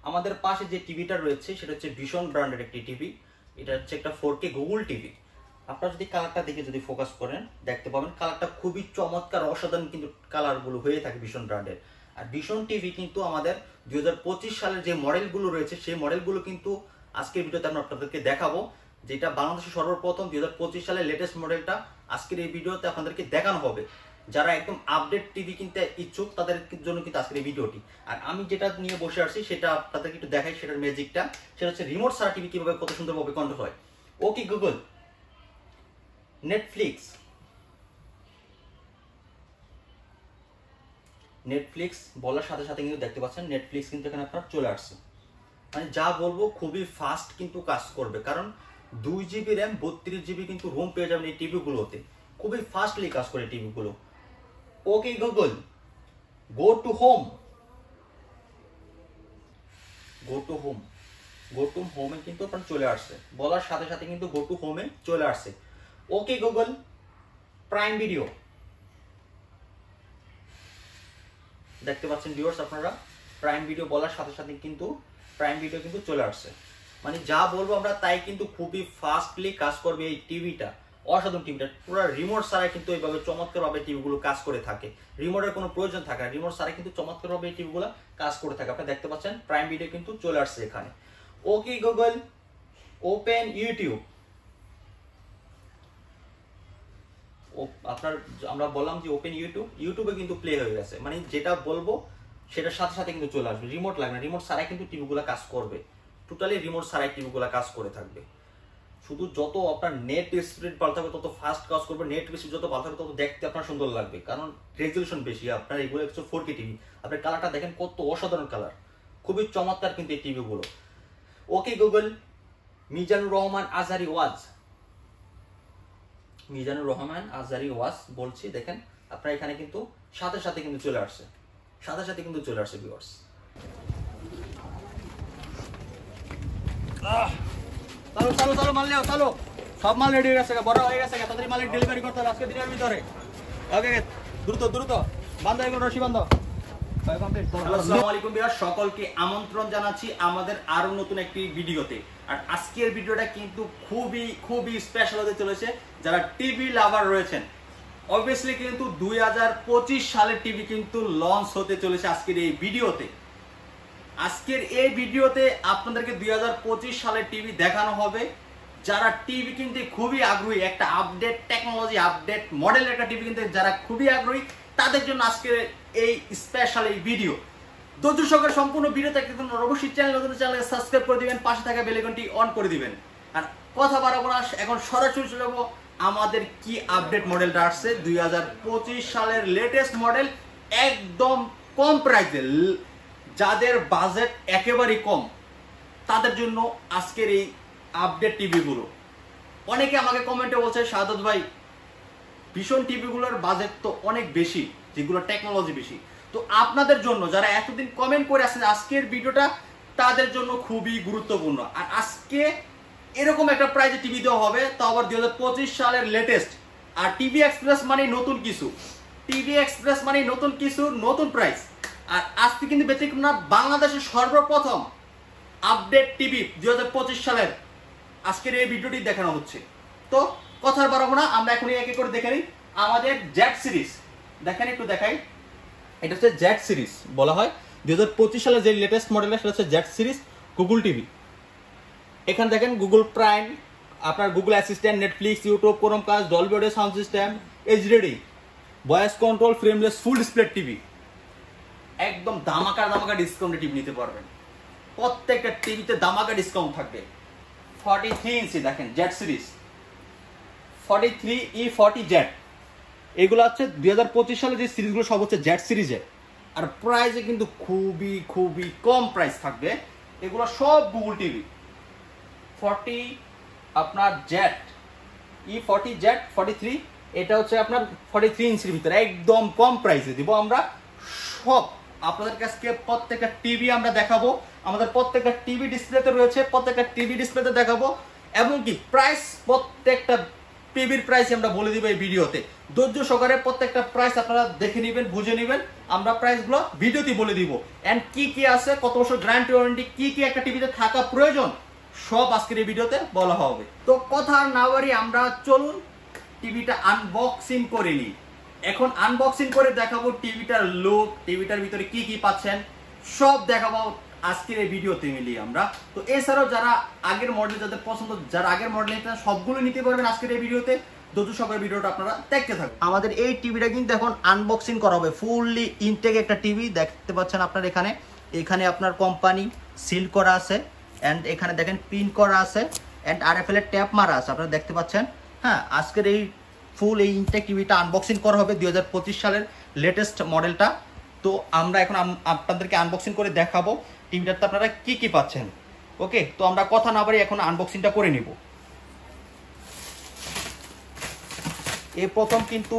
আমাদের পাশে যে টিভিটা রয়েছে সেটা হচ্ছে ভিশন ব্র্যান্ডের একটি টিভি। এটা হচ্ছে একটা 4K গুগল টিভি। আপনারা যদি কালারটা দেখে যদি ফোকাস করেন দেখতে পাবেন কালারটা খুবই চমৎকার, অসাধারণ কিন্তু কালারগুলো হয়ে থাকে ভিশন ব্র্যান্ডের। আর ভিশন টিভি কিন্তু আমাদের 2025 সালের যে মডেলগুলো রয়েছে সেই মডেলগুলো কিন্তু আজকের ভিডিওতে আমরা আপনাদেরকে দেখাবো, যেটা বাংলাদেশের সর্বপ্রথম 2025 সালের লেটেস্ট মডেলটা আজকের এই ভিডিওতে আপনাদেরকে দেখানো হবে। যারা একদম আপডেট টিভি কিনতে ইচ্ছুক তাদের জন্য কিন্তু আজকের এই ভিডিওটি। আর আমি যেটা নিয়ে বসে আসছি সেটা আপনাদেরকে একটু দেখাই, সেটার ম্যাজিকটা। সেটা হচ্ছে রিমোট ছাড়া টিভি কিভাবে কত সুন্দরভাবে কন্ট্রোল হয়। ওকে গুগল, নেটফ্লিক্স বলার সাথে সাথে কিন্তু দেখতে পাচ্ছেন নেটফ্লিক্স কিন্তু এখানে আপনার চলে আসছে। মানে যা বলবো খুবই ফাস্ট কিন্তু কাজ করবে, কারণ 2GB র্যাম 32GB কিন্তু রোম পেয়ে যাবেন এই টিভিগুলোতে। খুবই ফাস্টলি কাজ করে টিভিগুলো। Okay Google, go to home. হোমে কিন্তু আপনার চলে আসছে, বলার সাথে সাথে কিন্তু গো টু হোমে চলে আসছে। Okay Google, prime video. দেখতে পাচ্ছেন ভিউয়ার্স আপনারা, প্রাইম ভিডিও বলার সাথে সাথে কিন্তু প্রাইম ভিডিও কিন্তু চলে আসছে। মানে যা বলবো আমরা তাই কিন্তু খুবই ফাস্টলি কাজ করবে এই টিভিটা। অসাধারণ টিভিটা, পুরো রিমোট ছাড়াই কিন্তু এইভাবে চমৎকারভাবে টিভিগুলো কাজ করে থাকে। রিমোটের কোনো প্রয়োজন থাকে না, রিমোট ছাড়াই কিন্তু চমৎকারভাবে এই টিভিগুলো কাজ করে থাকে। আপনি দেখতে পাচ্ছেন প্রাইম ভিডিও কিন্তু চলে আসছে এখানে। Okay Google, open YouTube. আমরা বললাম যে ওপেন ইউটিউবে কিন্তু প্লে হয়ে গেছে। মানে যেটা বলবো সেটার সাথে সাথে কিন্তু চলে আসবে, রিমোট লাগবে না। রিমোট ছাড়াই কিন্তু টিভিগুলো কাজ করবে, টোটালি রিমোট ছাড়াই টিভিগুলো কাজ করে থাকবে। শুধু যত আপনার নেট স্পিড ভালো থাকবে তত ফাস্ট কাজ করবে, নেট বেশি যত ভালো থাকবে তত দেখতে আপনার সুন্দর লাগবে, কারণ রেজলিউশন বেশি। আপনার এগুলো হচ্ছে 4K টিভি। আপনার কালারটা দেখেন কত অসাধারণ কালার, খুবই চমৎকার কিন্তু এই টিভিগুলো। ওকে গুগল, মিজানুর রহমান আজহারি ওয়াজ বলছি। দেখেন আপনার এখানে কিন্তু সাথে সাথে কিন্তু চলে আসছে, ভিউয়ার্স। চালো মাল নিও, চালো। সব মাল রেডি হয়ে গেছে, বড় হয়ে গেছে, তাড়াতাড়ি মালের ডেলিভারি করতে হবে আজকে দিনের ভিতরে। ওকে দ্রুত বান্ধ, এগুলো রশি বান্ধ। আসসালামু আলাইকুম ভিউয়ার্স, সকলকে আমন্ত্রণ জানাচ্ছি আমাদের আরো নতুন একটি ভিডিওতে। আর আজকের ভিডিওটা কিন্তু খুবই স্পেশাল হতে চলেছে। যারা টিভি লাভার রয়েছেন, অবভিয়াসলি কিন্তু 2025 সালের টিভি কিন্তু লঞ্চ হতে চলেছে আজকের এই ভিডিওতে। আজকের এই ভিডিওতে আপনাদেরকে 2025 সালের টিভি দেখানো হবে। যারা টিভি কিনতে খুবই আগ্রহী, একটা আপডেট টেকনোলজি, আপডেট মডেলের একটা টিভি কিনতে যারা খুবই আগ্রহী, তাদের জন্য আজকের এই স্পেশাল এই ভিডিও। ধৈর্য সহকারে সম্পূর্ণ ভিডিও দেখতে থাকুন। অবশ্যই চ্যানেলকে সাবস্ক্রাইব করে দিবেন, পাশে থাকা বেল আইকনটি অন করে দিবেন। আর কথা বাড়াবো না, এখন সরাসরি চলে যাবো আমাদের কি আপডেট মডেলটা আসছে 2025 সালের লেটেস্ট মডেল, একদম কম প্রাইসে। যাদের বাজেট একেবারেই কম তাদের জন্য আজকের এই আপডেট টিভিগুলো। অনেকে আমাকে কমেন্টে বলছে শাহাদাত ভাই, ভীষণ টিভিগুলোর বাজেট তো অনেক বেশি, যেগুলো টেকনোলজি বেশি। তো আপনাদের জন্য যারা এতদিন কমেন্ট করে আসছেন আজকের ভিডিওটা তাদের জন্য খুবই গুরুত্বপূর্ণ। আর আজকে এরকম একটা প্রাইজে টিভি দেওয়া হবে, তা আবার 2025 সালের লেটেস্ট। আর টিভি এক্সপ্রেস মানে নতুন কিছু, নতুন প্রাইস। আর আজকে কিন্তু ব্যতিক্রম না, বাংলাদেশের সর্বপ্রথম আপডেট টিভি 2025 সালের আজকের এই ভিডিওটি দেখানো হচ্ছে। তো কথা বাড়াবো না, আমরা এখন এক এক করে দেখে নিই আমাদের জেড সিরিজ। দেখেন একটু দেখাই, এটা হচ্ছে জেড সিরিজ বলা হয়। 2025 সালের যে লেটেস্ট মডেল সেটা হচ্ছে জেড সিরিজ গুগল টিভি। এখানে দেখেন গুগল প্রাইম, আপনার Google assistant, Netflix, YouTube, Chromecast, Dolby audio sound system, HD, voice control, frameless, full display TV. একদম ধামাকা ডিসকাউন্টে টিভি নিতে পারবেন। প্রত্যেকটা টিভিতে ধামাকা ডিসকাউন্ট থাকবে। 43 ইঞ্চি দেখেন জেড সিরিজ, 43E40 জেড। এগুলো হচ্ছে 2025 সালে যে সিরিজগুলো সব হচ্ছে জেড সিরিজে। আর প্রাইসে কিন্তু খুবই কম প্রাইস থাকবে। এগুলো সব গুগল টিভি। 40 আপনার জেড E40 জেড 43, এটা হচ্ছে আপনার 43 ইঞ্চির ভিতরে একদম কম প্রাইসে দিব আমরা সব। আপনাদের কাছে প্রত্যেকটা টিভি আমরা দেখাবো, আমাদের প্রত্যেকটা টিভি ডিসপ্লেতে রয়েছে, প্রত্যেকটা টিভি ডিসপ্লেতে দেখাবো। এবং কি প্রাইস প্রত্যেকটা টিভির প্রাইস আমরা বলে দিব এই ভিডিওতে। ধৈর্য সহকারে প্রত্যেকটা প্রাইস আপনারা দেখে নেবেন, বুঝে নেবেন। আমরা প্রাইসগুলো ভিডিওতে বলে দিব। এন্ড কি কি আছে, কত বছর গ্যারান্টি ওয়ারেন্টি, কি কি একটা টিভিতে থাকা প্রয়োজন, সব আজকের এই ভিডিওতে বলা হবে। তো কথা না বাড়িয়ে আমরা চলুন টিভিটা আনবক্সিং করে নিই। এখন আনবক্সিং করে দেখাবো টিভিটার লুক, টিভিটার ভিতরে কি কি পাচ্ছেন সব দেখাবো আজকের এই ভিডিওতে মিলিয়ে আমরা। তো এছাড়াও যারা আগের মডেল, যাদের পছন্দ, যারা আগের মডেল নিতে সবগুলো নিতে পারবেন আজকের এই ভিডিওতে। ধৈর্য সহকারে ভিডিওটা আপনারা দেখতে থাকুন। আমাদের এই টিভিটা কিন্তু এখন আনবক্সিং করা হবে। ফুললি ইনটেক একটা টিভি দেখতে পাচ্ছেন আপনার। এখানে আপনার কোম্পানি সিল করা আছে এন্ড এখানে দেখেন পিন করা আছে এন্ড RFL এর ট্যাপ মারা আছে, আপনারা দেখতে পাচ্ছেন। হ্যাঁ, আজকের এই ফুল এই ইনটেক টিভিটা আনবক্সিং করা হবে 2025 সালের লেটেস্ট মডেলটা। তো আমরা এখন আপনাদেরকে আনবক্সিং করে দেখাবো টিভিটাতে আপনারা কি কি পাচ্ছেন। ওকে, তো আমরা কথা না বাড়িয়ে এখন আনবক্সিংটা করে নিব। এই প্রথম কিন্তু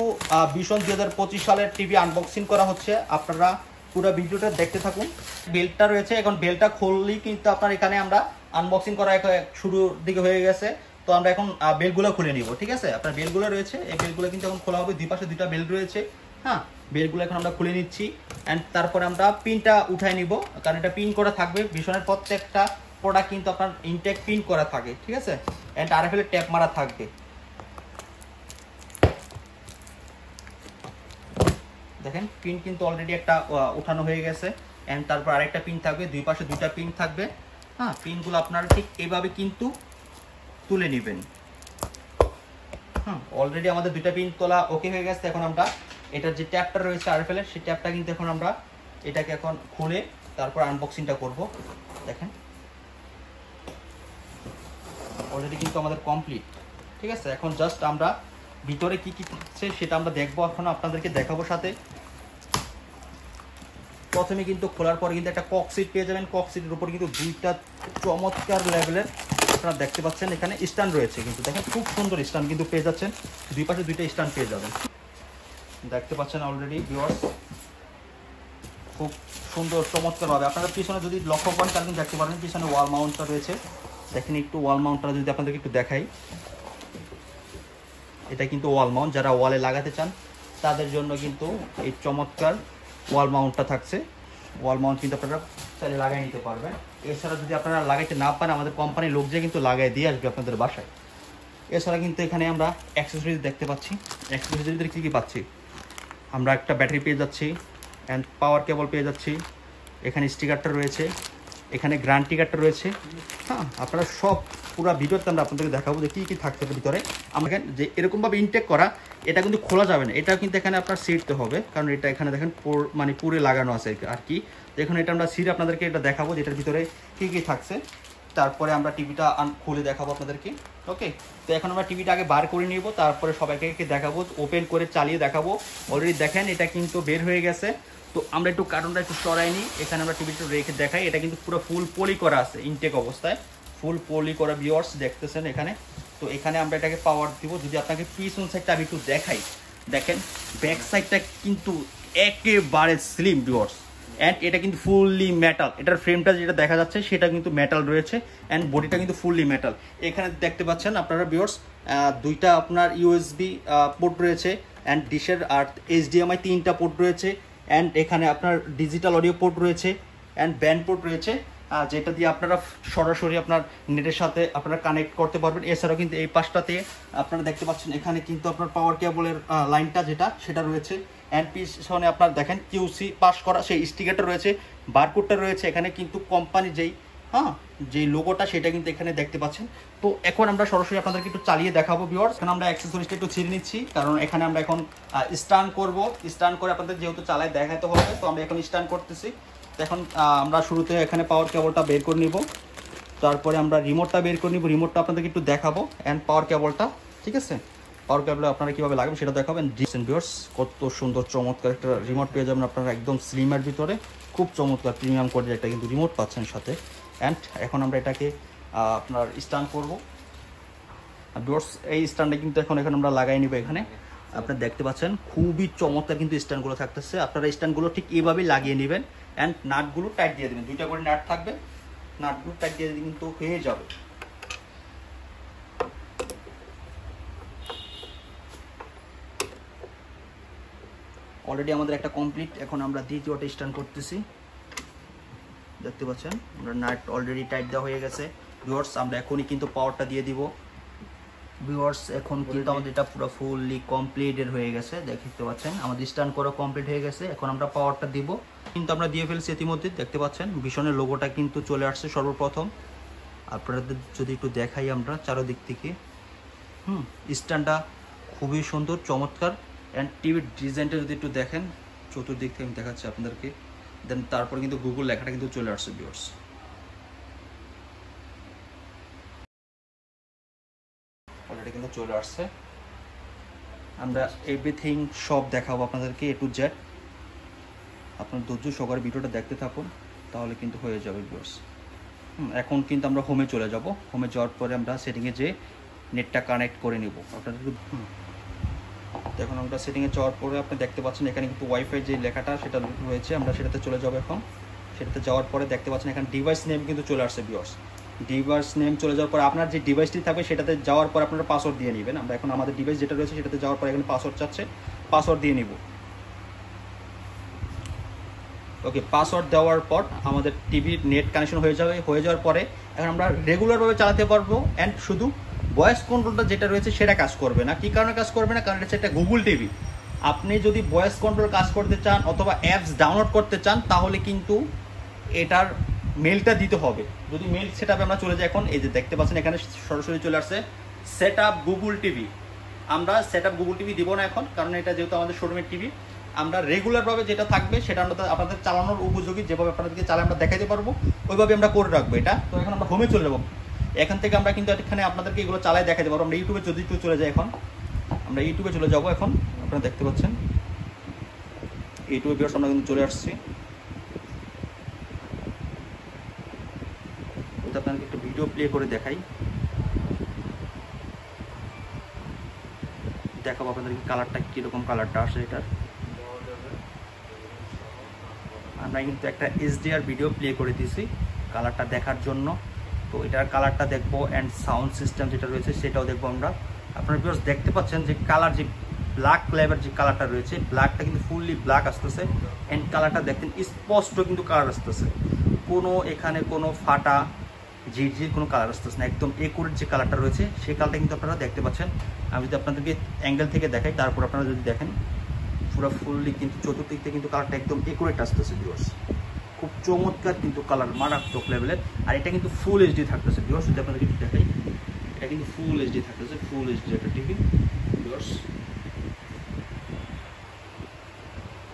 ভীষণ 2025 সালের টিভি আনবক্সিং করা হচ্ছে। আপনারা পুরো ভিডিওটা দেখতে থাকুন। বেল্টটা রয়েছে, এখন বেল্টটা খুললেই কিন্তু আপনার এখানে আমরা আনবক্সিং করা শুরুর দিকে হয়ে গেছে। তো আমরা এখন বেল্টগুলো খুলে নিব, ঠিক আছে। আপনার বেল্টগুলো রয়েছে, এই বেল্টগুলো কিন্তু এখন খোলা হবে। দুই পাশে দুইটা বেল্ট রয়েছে। হ্যাঁ, বেল্টগুলো এখন আমরা খুলে নিচ্ছি অ্যান্ড তারপরে আমরা পিনটা উঠাই নিব, কারণ এটা পিন করা থাকবে। ভীষণের প্রত্যেকটা প্রোডাক্ট কিন্তু আপনার ইনটেক পিন করা থাকে, ঠিক আছে। অ্যান্ড RFL এর ট্যাপ মারা থাকবে। দেখেন পিন কিন্তু অলরেডি একটা উঠানো হয়ে গেছে এন্ড তারপর আরেকটা পিন থাকবে, দুই পাশে দুইটা পিন থাকবে। হ্যাঁ, পিনগুলো আপনারা ঠিক এইভাবে কিন্তু তুলে নেবেন। হ্যাঁ, অলরেডি আমাদের দুইটা পিন তোলা ওকে হয়ে গেছে। এখন আমরা এটার যে ট্যাপটা রয়েছে RFL এর, সেই ট্যাপটা কিন্তু এখন আমরা এটাকে এখন খুলে তারপর আনবক্সিংটা করব। দেখেন অলরেডি কিন্তু আমাদের কমপ্লিট, ঠিক আছে। এখন জাস্ট আমরা ভিতরে কি কি থাকছে সেটা আমরা দেখবো, এখন আপনাদেরকে দেখাবো সাথে। প্রথমে কিন্তু খোলার পরে কিন্তু একটা ককসিট পেয়ে যাবেন। ককসিটের উপর কিন্তু দুইটা চমৎকার লেভেলের আপনারা দেখতে পাচ্ছেন এখানে স্ট্যান্ড রয়েছে। কিন্তু দেখেন খুব সুন্দর স্ট্যান্ড কিন্তু পেয়ে যাচ্ছেন, দুই পাশে দুইটা স্ট্যান্ড পেয়ে যাবেন। দেখতে পাচ্ছেন অলরেডি ভিউয়ার্স, খুব সুন্দর চমৎকার হবে। আপনারা পিছনে যদি লক্ষ্য করেন তাহলে কিন্তু দেখতে পারেন পিছনে ওয়াল মাউন্টটা রয়েছে। দেখেন একটু ওয়াল মাউন্টটা যদি আপনাদেরকে একটু দেখাই, এটা কিন্তু ওয়াল মাউন্ট। যারা ওয়ালে লাগাতে চান তাদের জন্য কিন্তু এই চমৎকার ওয়াল মাউন্টটা থাকছে। ওয়াল মাউন্ট কিন্তু আপনারা চাইলে লাগাই নিতে পারবেন। এছাড়া যদি আপনারা লাগাইতে না পারেন, আমাদের কোম্পানির লোক যে কিন্তু লাগাই দিয়ে আসবে আপনাদের বাসায়। এছাড়া কিন্তু এখানে আমরা অ্যাক্সেসরিজ দেখতে পাচ্ছি। অ্যাক্সেসরিজের কী কী পাচ্ছি, আমরা একটা ব্যাটারি পেয়ে যাচ্ছি অ্যান্ড পাওয়ার কেবল পেয়ে যাচ্ছি। এখানে স্টিকারটা রয়েছে, এখানে গ্যারান্টি কার্ডটা রয়েছে। হ্যাঁ, আপনারা সব পুরো ভিডিওতে আমরা আপনাদেরকে দেখাবো যে কী কী থাকছে ভিতরে। আমাকে যে এরকমভাবে ইনটেক করা, এটা কিন্তু খোলা যাবে না, এটা কিন্তু এখানে আপনার ছিঁড়তে হবে, কারণ এটা এখানে দেখেন মানে পুরে লাগানো আছে আর কি। দেখুন এটা আমরা ছিঁড়ে আপনাদেরকে এটা দেখাবো যেটার ভিতরে কী কী থাকছে। তারপরে আমরা টিভিটা খুলে দেখাবো আপনাদেরকে। ওকে, তো এখন আমরা টিভিটা আগে বার করে নিব, তারপরে সবাইকে দেখাবো, ওপেন করে চালিয়ে দেখাবো। অলরেডি দেখেন এটা কিন্তু বের হয়ে গেছে। তো আমরা একটু কার্টুনটা একটু সরাই নিই, এখানে আমরা টিভিটা রেখে দেখাই। এটা কিন্তু পুরো ফুল পলি করা আছে ইনটেক অবস্থায়, ফুল পলি করা ভিউয়ার্স দেখতেছেন এখানে। তো এখানে আমরা এটাকে পাওয়ার দিব। যদি আপনাকে পিছন সাইডটা আমি একটু দেখাই, দেখেন ব্যাক সাইডটা কিন্তু একেবারে স্লিম ভিউয়ার্স অ্যান্ড এটা কিন্তু ফুললি মেটাল। এটার ফ্রেমটা যেটা দেখা যাচ্ছে সেটা কিন্তু মেটাল রয়েছে অ্যান্ড বডিটা কিন্তু ফুললি মেটাল। এখানে দেখতে পাচ্ছেন আপনারা ভিউয়ার্স, দুইটা আপনার USB পোর্ট রয়েছে অ্যান্ড ডিশের আর HDMI 3টা পোর্ট রয়েছে অ্যান্ড এখানে আপনার ডিজিটাল অডিও পোর্ট রয়েছে অ্যান্ড ব্যান্ড পোর্ট রয়েছে, যেটা দিয়ে আপনারা সরাসরি আপনার নেটের সাথে আপনারা কানেক্ট করতে পারবেন। এছাড়াও কিন্তু এই পাশটাতে আপনারা দেখতে পাচ্ছেন এখানে কিন্তু আপনার পাওয়ার কেবলের লাইনটা সেটা রয়েছে অ্যান্ড পিছনে আপনার দেখেন QC পাস করা সেই স্টিকারটা রয়েছে, বারকোডটা রয়েছে। এখানে কিন্তু কোম্পানি যেই লোগোটা সেটা কিন্তু এখানে দেখতে পাচ্ছেন। তো এখন আমরা সরাসরি আপনাদেরকে একটু চালিয়ে দেখাবো ভিউয়ার্স। এখন আমরা অ্যাক্সেসরিজটা একটু ছিঁড়ে নিচ্ছি, কারণ এখানে আমরা এখন স্টান করব। স্টান করে আপনাদের যেহেতু চালায় দেখাতে হবে, তো আমরা এখন স্টান করতেছি। এখন আমরা শুরুতে এখানে পাওয়ার কেবলটা বের করে নিব, তারপরে আমরা রিমোটটা বের করে নিব। রিমোটটা আপনাদেরকে একটু দেখাবো অ্যান্ড পাওয়ার কেবলটা, ঠিক আছে। পাওয়ার কেবল আপনারা কীভাবে লাগবে সেটা দেখাবেন। ভিউয়ার্স, কত সুন্দর চমৎকার একটা রিমোট পেয়ে যাবেন আপনারা, একদম স্লিমের ভিতরে খুব চমৎকার প্রিমিয়াম করে একটা কিন্তু রিমোট পাচ্ছেন সাথে। অ্যান্ড এখন আমরা এটাকে আপনার স্ট্যান্ড করবো ভিউয়ার্স। এই স্ট্যান্ডে কিন্তু এখন আমরা লাগাই নিব। এখানে আপনারা দেখতে পাচ্ছেন খুবই চমৎকার কিন্তু স্ট্যান্ডগুলো থাকতেছে। আপনারা স্ট্যান্ডগুলো ঠিক এইভাবেই লাগিয়ে নেবেন অ্যান্ড নাটগুলো টাইট দিয়ে দেবেন। দুইটা করে নাট থাকবে, নাটগুলো টাইট দিয়ে কিন্তু হয়ে যাবে। অলরেডি আমাদের একটা কমপ্লিট, এখন আমরা দ্বিতীয়টা স্টার্ট করতেছি। দেখতে পাচ্ছেন আমরা নাট অলরেডি টাইট দেওয়া হয়ে গেছে ভিউয়ার্স। আমরা এখনই কিন্তু পাওয়ারটা দিয়ে দিব ভিউয়ার্স। এখন কিন্তু আমাদের এটা পুরো ফুললি কমপ্লিটেড হয়ে গেছে, দেখতে পাচ্ছেন আমাদের স্টার্ট করা কমপ্লিট হয়ে গেছে। এখন আমরা পাওয়ারটা দিব, কিন্তু আমরা দিয়ে ফেলছি ইতিমধ্যে। দেখতে পাচ্ছেন ভীষণের লোগোটা কিন্তু চলে আসছে সর্বপ্রথম। আপনাদের যদি একটু দেখাই আমরা চারদিক থেকে, স্ট্যান্ডটা খুবই সুন্দর চমৎকার। অ্যান্ড টিভির ডিজাইনটা যদি একটু দেখেন চতুর্দিক থেকে আমি দেখাচ্ছি আপনাদেরকে। দেন তারপর কিন্তু গুগল লেখাটা কিন্তু চলে আসছে ভিউয়ার্স। অলরেডি কিন্তু চলে আসছে। আমরা এভরিথিং সব দেখাবো আপনাদেরকে A to Z। আপনার ধৈর্য সহকারে ভিডিওটা দেখতে থাকুন, তাহলে কিন্তু হয়ে যাবে ভিউয়ার্স। এখন কিন্তু আমরা হোমে চলে যাব। হোমে যাওয়ার পরে আমরা সেটিংয়ে যে নেটটা কানেক্ট করে নিব আপনাদের। এখন আমরা সেটিংয়ে যাওয়ার পরে আপনি দেখতে পাচ্ছেন এখানে কিন্তু ওয়াইফাই যে লেখাটা সেটা রয়েছে, আমরা সেটাতে চলে যাব। এখন সেটাতে যাওয়ার পরে দেখতে পাচ্ছেন এখানে ডিভাইস নেম কিন্তু চলে আসছে ভিউয়ার্স। ডিভাইস নেম চলে যাওয়ার পরে আপনার যে ডিভাইসটি থাকবে সেটাতে যাওয়ার পর আপনারা পাসওয়ার্ড দিয়ে নেবেন। আমরা এখন আমাদের ডিভাইস যেটা রয়েছে সেটাতে যাওয়ার পর এখানে পাসওয়ার্ড চাচ্ছে, পাসওয়ার্ড দিয়ে নিব। ওকে, পাসওয়ার্ড দেওয়ার পর আমাদের টিভির নেট কানেকশন হয়ে যাওয়ার পরে এখন আমরা রেগুলারভাবে চালাতে পারবো। অ্যান্ড শুধু ভয়েস কন্ট্রোলটা যেটা রয়েছে সেটা কাজ করবে না। কী কারণে কাজ করবে না? কারণ এটা একটা গুগল টিভি। আপনি যদি ভয়েস কন্ট্রোল কাজ করতে চান অথবা অ্যাপস ডাউনলোড করতে চান তাহলে কিন্তু এটার মেলটা দিতে হবে। যদি মেল সেট আপে আমরা চলে যাই, এখন এই যে দেখতে পাচ্ছেন এখানে সরাসরি চলে আসছে সেট আপ গুগল টিভি। আমরা সেট আপ গুগল টিভি দিব না এখন, কারণ এটা যেহেতু আমাদের শোরুমের টিভি। আমরা রেগুলারভাবে যেটা থাকবে সেটা আমরা আপনাদের চালানোর উপযোগী, যেভাবে আপনাদেরকে চালে আমরা দেখাতে পারবো ওইভাবে আমরা করে রাখবো এটা। তো এখন আমরা হোমে চলে যাবো। এখান থেকে আমরা কিন্তু এখানে আপনাদেরকে এগুলো চালাই দেখাতে পারবো। আমরা ইউটিউবে যদি একটু চলে যাই, এখন আমরা ইউটিউবে চলে যাবো। এখন আপনারা দেখতে পাচ্ছেন ইউটিউবে ভিউয়ার্স আমরা কিন্তু চলে আসছি। আপনাদেরকে একটু ভিডিও প্লে করে দেখাই, দেখাবো আপনাদেরকে কালারটা কীরকম কালারটা আসে এটার। আমরা কিন্তু একটা HDR ভিডিও প্লে করে দিয়েছি কালারটা দেখার জন্য। তো এটার কালারটা দেখবো, অ্যান্ড সাউন্ড সিস্টেম যেটা রয়েছে সেটাও দেখবো আমরা। আপনারা ভিউয়ার্স দেখতে পাচ্ছেন যে কালার, যে ব্ল্যাক লেভেল যে কালারটা রয়েছে, ব্ল্যাকটা কিন্তু ফুললি ব্ল্যাক আসতেছে। অ্যান্ড কালারটা দেখতেন স্পষ্ট কিন্তু কালার আসতেছে, কোনো এখানে কোনো ফাটা ঝিরঝির কোনো কালার আসতেছে না। একদম একুরেট যে কালারটা রয়েছে সেই কালারটা কিন্তু আপনারা দেখতে পাচ্ছেন। আমি যদি আপনাদেরকে অ্যাঙ্গেল থেকে দেখাই, তারপর আপনারা যদি দেখেন পুরো ফুললি কিন্তু চতুর্দিক থেকে কিন্তু কালারটা একদম একুরেট আসতেছে ভিউয়ার্স। খুব চমৎকার কিন্তু কালার, মারাত্মক লেভেলের। আর এটা কিন্তু ফুল HD থাকতেছে ভিউয়ার্স। যদি আপনাদেরকে একটু দেখাই, এটা কিন্তু ফুল HD থাকতেছে, ফুল HD একটা টিভি ভিউয়ার্স।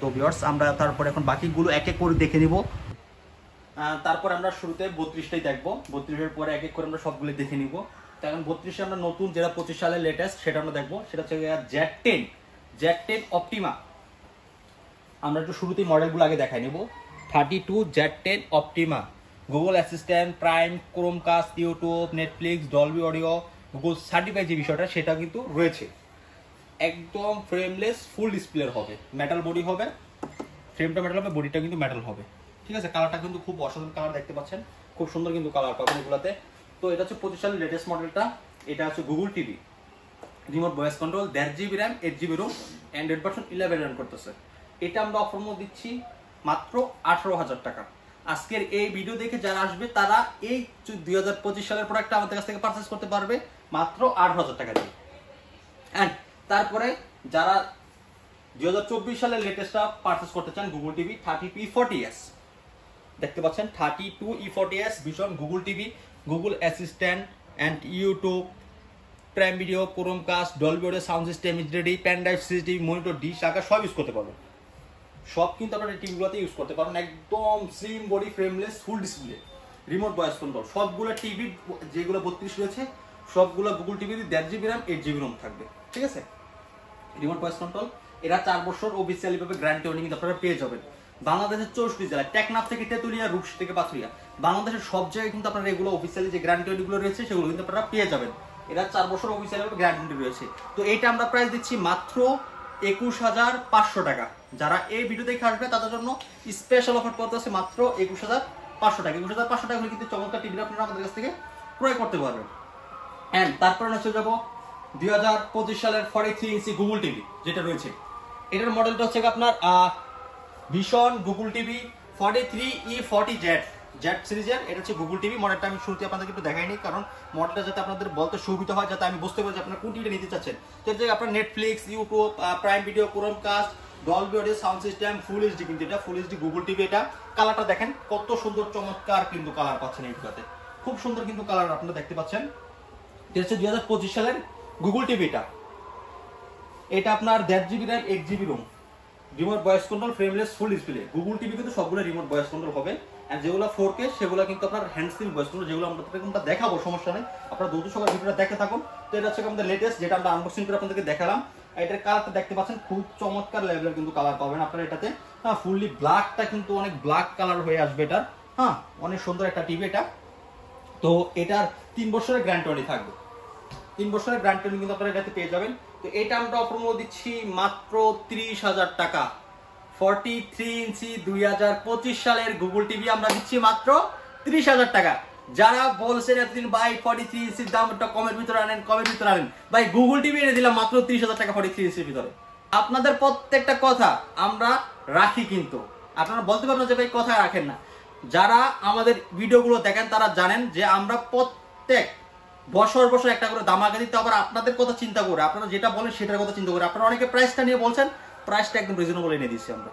তো ভিউয়ার্স আমরা তারপর এখন বাকিগুলো এক এক করে দেখে নিব। তারপর আমরা শুরুতে 32টাই দেখবো, 32-এর পরে এক এক করে আমরা সবগুলো দেখে নিব। তো এখন 32-এ আমরা নতুন যেটা 25 সালের লেটেস্ট সেটা আমরা দেখবো, সেটা হচ্ছে Z10 অপটিমা। আমরা একটু শুরুতেই মডেলগুলো আগে দেখাই নেব। 32 Z10 Optima, Google assistant, prime, Chromecast, YouTube, Netflix, Dolby audio, Google certify যে বিষয়টা সেটা কিন্তু রয়েছে। একদম ফ্রেমলেস ফুল ডিসপ্লের হবে, মেটাল বডি হবে, ফ্রেমটা মেটাল হবে, বডিটা কিন্তু মেটাল হবে। ঠিক আছে, কালারটা কিন্তু খুব অসাধারণ কালার দেখতে পাচ্ছেন, খুব সুন্দর কিন্তু কালার পাবেন এগুলাতে। তো এটা হচ্ছে 25 সালের লেটেস্ট মডেলটা। এটা হচ্ছে Google TV, remote voice control, 1.5 GB RAM, 8 GB ROM, Android version 11 run করতেছে। এটা আমরা অফার মধ্যে দিচ্ছি মাত্র 18,000 টাকা। আজকের এই ভিডিও দেখে যারা আসবে তারা এই 2025 সালের প্রোডাক্টটা আমাদের কাছ থেকে পারচেস করতে পারবে মাত্র 8,000 টাকা দিয়ে। অ্যান্ড তারপরে যারা 2024 সালের লেটেস্টটা পারচেস করতে চান, গুগল টিভি 32E40s দেখতে পাচ্ছেন, 32E40s ভীষণ Google TV, Google Assistant and YouTube, Prime Video, Chromecast, Dolby audio sound system, HD, pen drive, CCTV, monitor, dish, আঁকা সব ইউজ করতে পারবেন। সব কিন্তু আপনারা টিভিগুলোতে ইউজ করতে পারবেন। একদম slim body, frameless, full display, remote voice control. সবগুলো টিভি যেগুলো 32 রয়েছে সবগুলো গুগল টিভিতে 1.5 GB র্যাম, 8 GB রোম থাকবে। ঠিক আছে, রিমোট ভয়েস কন্ট্রোল। এরা 4 বছর অফিসিয়ালি ভাবে গ্যারান্টি ওয়ারেন্টি কিন্তু আপনারা পেয়ে যাবেন। বাংলাদেশের 64 জেলায়, টেকনাফ থেকে তেতুলিয়া, রূপসী থেকে পাথুরিয়া, বাংলাদেশের সব জায়গায় কিন্তু আপনারা এগুলো অফিসিয়ালি যে গ্যারান্টি ওয়ারেন্টিগুলো রয়েছে সেগুলো কিন্তু আপনারা পেয়ে যাবেন। এরা 4 বছর অফিসিয়ালি গ্যারান্টি রয়েছে। তো এইটা আমরা প্রাইস দিচ্ছি মাত্র 21,500 টাকা। যারা এই ভিডিও দেখে আসবে তাদের জন্য স্পেশাল অফার করতেছে মাত্র 21,500 টাকা। 21,500 টাকা হলে কিন্তু চমৎকার টিভি আপনারা আমাদের কাছ থেকে ক্রয় করতে পারবেন। অ্যান্ড তারপরে আমরা চলে যাবো 2025 সালের 43 ইঞ্চি গুগল টিভি যেটা রয়েছে। এটার মডেলটা হচ্ছে আপনার vision Google TV 43E40 Z সিরিজের। এটা হচ্ছে গুগল টিভি মডেলটা। আমি শুরুতে আপনাদেরকে একটু দেখাইনি, কারণ মডেলটা যাতে আপনাদের বলতে সুবিধা হয়, যাতে আমি বুঝতে পারি যে আপনারা কোন টিভিটা নিতে চাচ্ছেন। তো এটা আপনার Netflix, YouTube, Prime Video, Chromecast, Dolby audio sound system, full HD. কিন্তু এটা ফুল এইচডি গুগল টিভি। এটা কালারটা দেখেন কত সুন্দর, চমৎকার কিন্তু কালার পাচ্ছেন এইটাতে, খুব সুন্দর কিন্তু কালার আপনারা দেখতে পাচ্ছেন। এটা হচ্ছে 2025 সালের গুগল টিভিটা। এটা আপনার 1.5 GB RAM, 1 GB ROM, remote voice control, frameless, full display. Google TV কিন্তু সবগুলো রিমোট ভয়েস কন্ট্রোল হবে। আর যেগুলো 4K সেগুলো কিন্তু আপনার হ্যান্ড ফ্রি ভয়েস কন্ট্রোল, যেগুলো আমরা আপনাদের দেখাবো, সমস্যা নেই, আপনারা দ্রুত সকালে ভিডিওটা দেখে থাকুন। তো এটা হচ্ছে আমাদের লেটেস্ট, যেটা আমরা আনবক্সিং করে আপনাদেরকে দেখালাম। এটার কালারটা দেখতে পাচ্ছেন খুব চমৎকার লেভেলের কিন্তু কালার পাবেন আপনারা এটাতে। হ্যাঁ, ফুললি ব্ল্যাকটা কিন্তু অনেক ব্ল্যাক কালার হয়ে আসবে এটা। হ্যাঁ, অনেক সুন্দর একটা টিভি এটা। তো এটার 3 বছরের গ্যারান্টি থাকবে। 3 বছরের গ্যারান্টি কিন্তু আপনারা এটাতে পেয়ে যাবেন। তো এটা আমরা অফার মূল্য দিচ্ছি মাত্র 30,000 টাকা। 43 ইঞ্চি 2025 সালের গুগল টিভি আমরা দিচ্ছি মাত্র 30,000 টাকা। যারা বলছেন এতদিন ভাই 43 ইঞ্চির দাম একটা কমের ভিতরে আনেন, কমের ভিতরে আনেন, ভাই গুগল টিভি এনে দিলাম মাত্র 30,000 টাকা 43 ইঞ্চির ভিতরে। আপনাদের প্রত্যেকটা কথা আমরা রাখি, কিন্তু আপনারা বলতে পারবেন যে ভাই কথা রাখেন না। যারা আমাদের ভিডিওগুলো দেখেন তারা জানেন যে আমরা প্রত্যেক বছর বছর একটা করে দামাকা দিতে, আবার আপনাদের কথা চিন্তা করে, আপনারা যেটা বলেন সেটার কথা চিন্তা করে। আপনারা অনেকে প্রাইসটা নিয়ে বলছেন, প্রাইসটা একদম রিজনেবল এনে দিচ্ছি আমরা।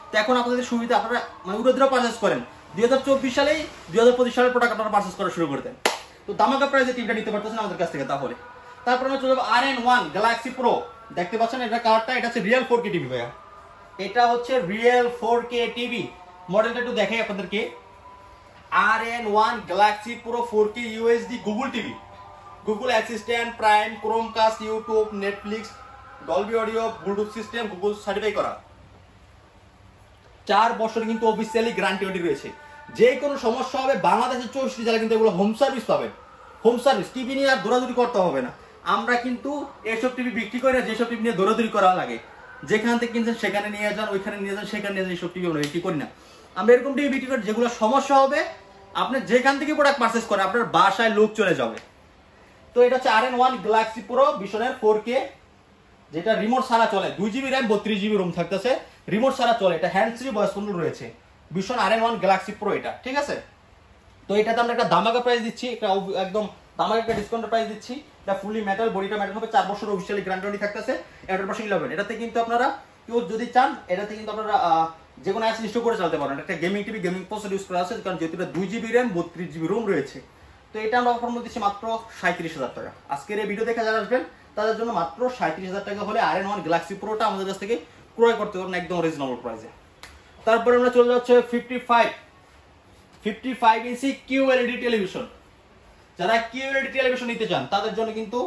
তো এখন আপনাদের সুবিধা, আপনারা মানে উড়োদ্রা পারচেস করেন 2024 সালেই 2025 সালের প্রোডাক্ট আপনারা পারচেস করা শুরু করে দেন। তো দামাকা প্রাইসে টিভিটা নিতে পারতেছেন আমাদের কাছ থেকে। তাহলে তারপর আমরা চলে যাবো RN1 গ্যালাক্সি প্রো। দেখতে পাচ্ছেন এটা কালারটা, এটা হচ্ছে রিয়েল 4K টিভি ভাইয়া। এটা হচ্ছে রিয়েল 4K টিভি। মডেলটা একটু দেখাই আপনাদেরকে। RN1 Galaxy pro 4K UHD Google TV, Google assistant, prime, Chromecast, YouTube, Netflix, Dolby audio, Bluetooth system, Google certify করা। 4 বছর কিন্তু অফিসিয়ালি গ্যারান্টি রয়েছে। যে কোনো সমস্যা হবে বাংলাদেশের 64 জেলা কিন্তু এগুলো হোম সার্ভিস পাবেন। হোম সার্ভিস, টিভি নিয়ে আর দৌড়াদৌড়ি করতে হবে না। আমরা কিন্তু এসব টিভি বিক্রি করি না যেসব টিভি নিয়ে দৌড়াদৌড়ি করা লাগে। যেখান থেকে কিনছেন সেখানে নিয়ে যান, ওইখানে নিয়ে যান, সেখানে নিয়ে যান, এইসব টিভি আমরা বিক্রি করি না। আমরা এরকম টিভি বিক্রি করি যেগুলো সমস্যা হবে, আপনি যেখান থেকে প্রোডাক্ট পারচেস করেন আপনার বাসায় লোক চলে যাবে। তো এটা হচ্ছে RN1 গ্যালাক্সি প্রো ভিশনের 4K, যেটা রিমোট ছাড়া চলে। 2 GB র্যাম, 32 GB রোম থাকতেছে, রিমোট ছাড়া চলে। এটা হ্যান্ড ফ্রি ভয়েস কন্ট্রোল রয়েছে, ভিশন RN1 গ্যালাক্সি প্রো এটা, ঠিক আছে। তো এটাতে আমরা একটা দামাকা প্রাইস দিচ্ছি, একটা একদম দামাকা একটা ডিসকাউন্ট প্রাইস দিচ্ছি। এটা ফুলি মেটাল, বডিটা মেটাল হবে, 4 বছর অফিশিয়ালি গ্যারান্টি থাকতেছে। 11% এটাতে কিন্তু আপনারা কেউ যদি চান, এটাতে কিন্তু আপনারা যে কোনো অ্যাপস ইনস্টল করে চালাতে পারেন। একটা gaming TV, gaming processor use করা আছে, কারণ যেহেতু এটা 2 GB র্যাম, 32 GB রোম রয়েছে। তো এটা আমরা অফার মধ্যে দিচ্ছি মাত্র 37,000 টাকা। আজকের এই ভিডিও দেখে যারা আসবেন তাদের জন্য মাত্র 37,000 টাকা হলে RN1 গ্যালাক্সি প্রোটা আমাদের কাছ থেকে ক্রয় করতে পারবেন একদম রিজনেবল প্রাইসে। তারপরে আমরা চলে যাচ্ছে 55 ইঞ্চি QLED টেলিভিশন। যারা QLED টেলিভিশন নিতে চান তাদের জন্য কিন্তু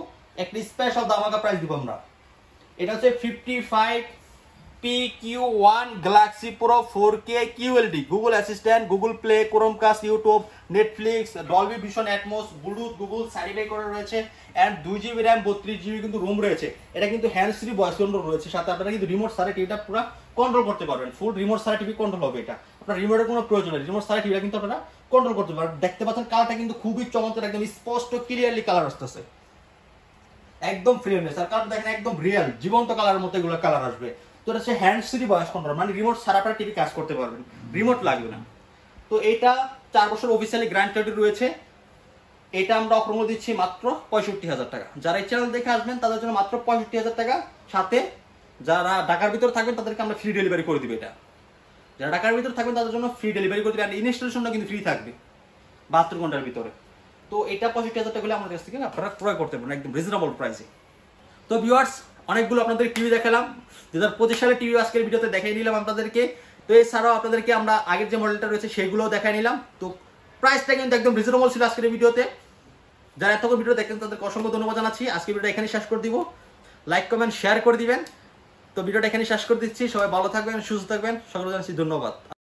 একটা স্পেশাল দামাকা প্রাইস দিব আমরা। এটা হচ্ছে 55 PQ1 Galaxy pro 4K QLED, Google assistant, Google play, Chromecast, YouTube, Netflix, Dolby vision atoms, Bluetooth, Google certify করা রয়েছে। এন্ড 2 GB র্যাম, 32 GB কিন্তু রোম রয়েছে। এটা কিন্তু হ্যান্ড ফ্রি ভয়েস কন্ট্রোল রয়েছে, সাথে আপনারা কিন্তু রিমোট ছাড়া টিভিটা পুরো কন্ট্রোল করতে পারবেন। ফুল রিমোট ছাড়া টিভি কন্ট্রোল হবে। এটা আপনার রিমোটের কোনো প্রয়োজন নেই, রিমোট ছাড়া টিভিটা কিন্তু আপনারা কন্ট্রোল করতে পারবেন। দেখতে পাচ্ছেন কালারটা কিন্তু খুবই চমৎকার, একদম স্পষ্ট ক্লিয়ারলি কালার আসতেছে, একদম ফ্রেমলেস। আর কালার দেখেন একদম রিয়েল জীবন্ত কালারের মতো এগুলো কালার আসবে। তো এটা হচ্ছে হ্যান্ড ফ্রি ভয়েস কন্ট্রোল, মানে রিমোট ছাড়া আপনারা টিভি কাজ করতে পারবেন, রিমোট লাগবে না। তো এটা 4 বছর অফিসিয়ালি গ্যারান্টি রয়েছে। এটা আমরা অফার মূল্য দিচ্ছি মাত্র 65,000 টাকা। যারা এই চ্যানেল দেখে আসবেন তাদের জন্য মাত্র 65,000 টাকা। সাথে যারা ঢাকার ভিতরে থাকবেন তাদেরকে আমরা ফ্রি ডেলিভারি করে দিব। এটা যারা ঢাকার ভিতরে থাকবেন তাদের জন্য ফ্রি ডেলিভারি করে দিব, আর ইনস্টলেশনটা কিন্তু ফ্রি থাকবে 72 ঘন্টার ভিতরে। তো এটা 65,000 টাকা হলে আমাদের কাছ থেকে আপনারা ক্রয় করতে পারবেন একদম রিজনেবল প্রাইসে। তো ভিউয়ার্স, অনেকগুলো আপনাদের টিভি দেখালাম, 2025 সালের টিভি আজকের ভিডিওতে দেখাই নিলাম আপনাদেরকে। তো এছাড়াও আপনাদেরকে আমরা আগের যে মডেলটা রয়েছে সেগুলোও দেখাই নিলাম। তো প্রাইসটা কিন্তু একদম রিজনেবল ছিল আজকের ভিডিওতে। যারা এতক্ষণ ভিডিও দেখেন তাদেরকে অসংখ্য ধন্যবাদ জানাচ্ছি। আজকের ভিডিওটা এখানে শেষ করে দিব, লাইক কমেন্ট শেয়ার করে দিবেন। তো ভিডিওটা এখানে শেষ করে দিচ্ছি। সবাই ভালো থাকবেন, সুস্থ থাকবেন, সকলকে জানাচ্ছি ধন্যবাদ।